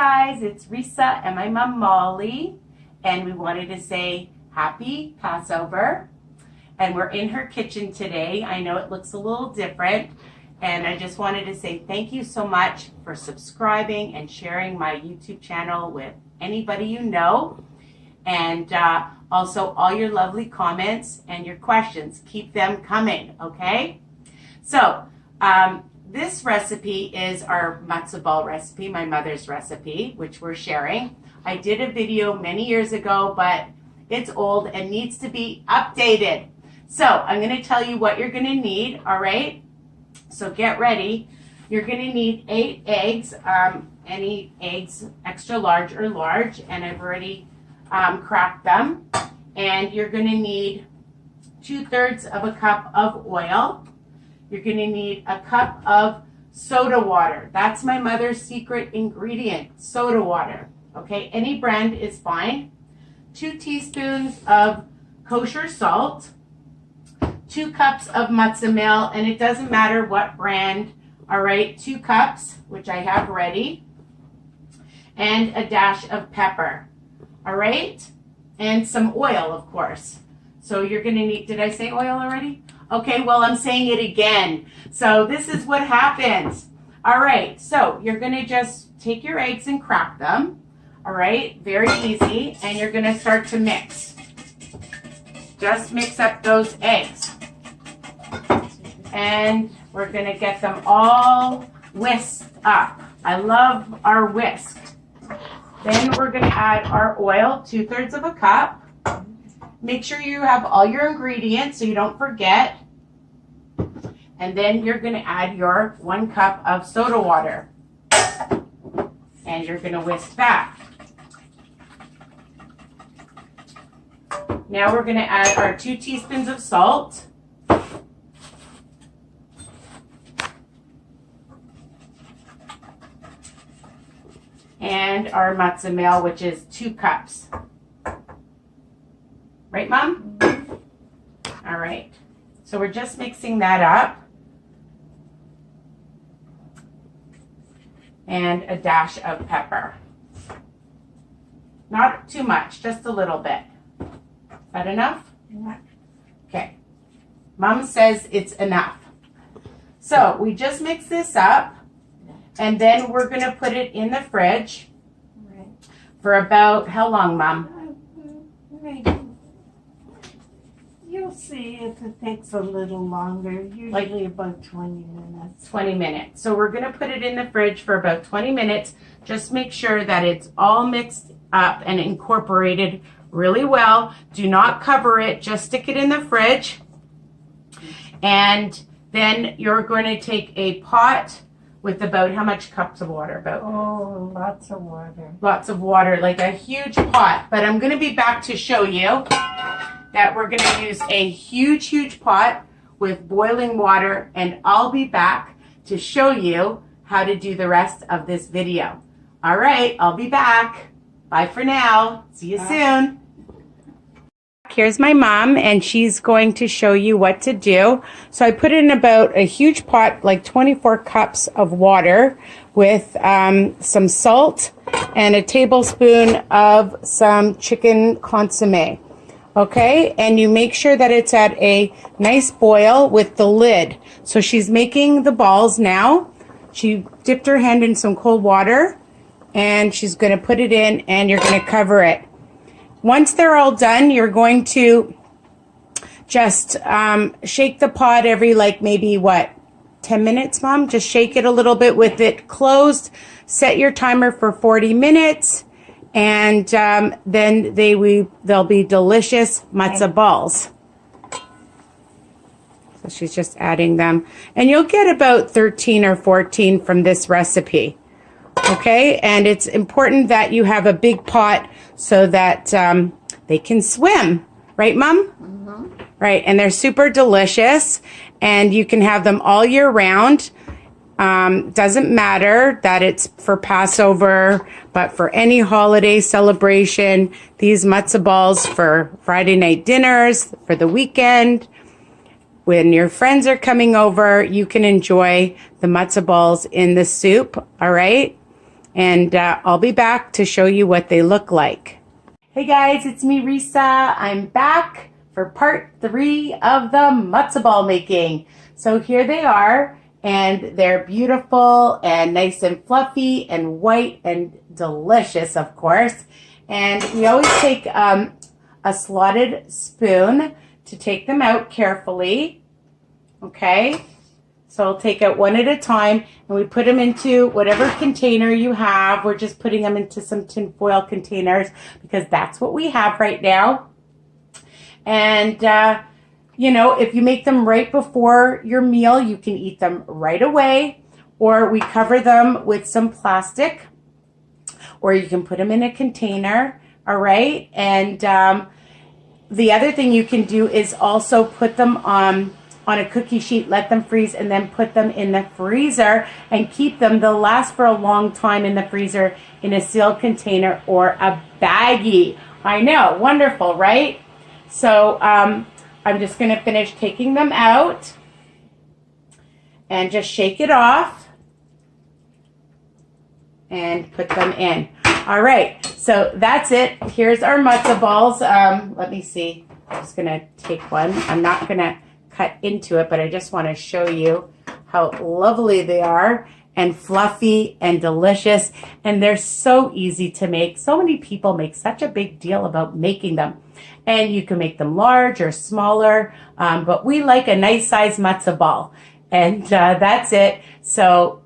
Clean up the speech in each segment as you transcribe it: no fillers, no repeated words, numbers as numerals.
guys, it's Risa and my mom Molly, and we wanted to say happy Passover. And we're in her kitchen today. I know it looks a little different, and I just wanted to say thank you so much for subscribing and sharing my YouTube channel with anybody you know. And also all your lovely comments and your questions. Keep them coming, okay? So, this recipe is our matzo ball recipe, my mother's recipe, which we're sharing. I did a video many years ago, but it's old and needs to be updated. So I'm going to tell you what you're going to need, all right? So get ready. You're going to need 8 eggs, any eggs, extra large or large, and I've already cracked them. And you're going to need 2/3 of a cup of oil. You're going to need a cup of soda water. That's my mother's secret ingredient, soda water. Okay, any brand is fine. 2 teaspoons of kosher salt. 2 cups of matzah meal, and it doesn't matter what brand. All right, 2 cups, which I have ready. And a dash of pepper. All right, and some oil, of course. So you're going to need, did I say oil already? Okay, well, I'm saying it again. So this is what happens. All right, so you're going to just take your eggs and crack them. All right, very easy. And you're going to start to mix. Just mix up those eggs. And we're going to get them all whisked up. I love our whisk. Then we're going to add our oil, 2/3 of a cup. Make sure you have all your ingredients so you don't forget. And then you're going to add your 1 cup of soda water. And you're going to whisk that. Now we're going to add our 2 teaspoons of salt. And our matzah meal, which is 2 cups. Right, Mom? All right. So we're just mixing that up. And a dash of pepper. Not too much, just a little bit. Is that enough? Yeah. Okay. Mom says it's enough. So we just mix this up, and then we're going to put it in the fridge for about, how long, Mom? You'll see if it takes a little longer, usually about 20 minutes. 20 minutes. So we're going to put it in the fridge for about 20 minutes. Just make sure that it's all mixed up and incorporated really well. Do not cover it. Just stick it in the fridge. And then you're going to take a pot with about how much cups of water? About Lots of water. Lots of water, like a huge pot. But I'm going to be back to show you that we're going to use a huge pot with boiling water, and I'll be back to show you how to do the rest of this video. All right, I'll be back. Bye for now. See you soon. Here's my mom, and she's going to show you what to do. So I put in about a huge pot, like 24 cups of water with some salt and a tablespoon of some chicken consomme. Okay, and you make sure that it's at a nice boil with the lid. So she's making the balls now. She dipped her hand in some cold water, and she's going to put it in, and you're going to cover it. Once they're all done, you're going to just shake the pot every, like, maybe, 10 minutes, Mom? Just shake it a little bit with it closed. Set your timer for 40 minutes. And then they'll be delicious matzah balls. So she's just adding them. And you'll get about 13 or 14 from this recipe. Okay? And it's important that you have a big pot so that they can swim. Right, Mom? Mm-hmm. Right. And they're super delicious. And you can have them all year round. Doesn't matter that it's for Passover, but for any holiday celebration, these matzah balls for Friday night dinners, for the weekend, when your friends are coming over, you can enjoy the matzah balls in the soup, all right? and I'll be back to show you what they look like. Hey guys, it's me, Risa. I'm back for part 3 of the matzo ball making. So here they are, and they're beautiful and nice and fluffy and white and delicious, of course. And we always take a slotted spoon to take them out carefully. Okay, so I'll take it one at a time, and we put them into whatever container you have. We're just putting them into some tin foil containers because that's what we have right now. And, you know, if you make them right before your meal, you can eat them right away, or we cover them with some plastic, or you can put them in a container, all right? And the other thing you can do is also put them on a cookie sheet, let them freeze, and then put them in the freezer and keep them. They'll last for a long time in the freezer in a sealed container or a baggie. I know, wonderful, right? So I'm just gonna finish taking them out and just shake it off and put them in. All right, so that's it. Here's our matzo balls. Let me see, I'm just gonna take one. I'm not gonna cut into it, but I just wanna show you how lovely they are and fluffy and delicious. And they're so easy to make. So many people make such a big deal about making them. And you can make them large or smaller, but we like a nice size matzo ball. And that's it. So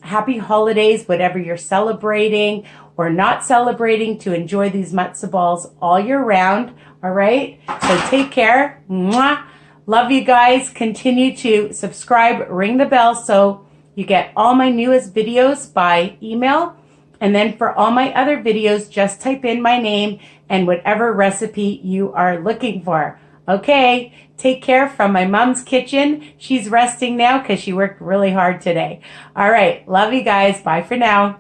happy holidays, whatever you're celebrating or not celebrating, to enjoy these matzo balls all year round. All right, so take care. Mwah. Love you guys. Continue to subscribe, ring the bell so you get all my newest videos by email. And then for all my other videos, just type in my name and whatever recipe you are looking for. Okay, take care from my mom's kitchen. She's resting now because she worked really hard today. All right, love you guys. Bye for now.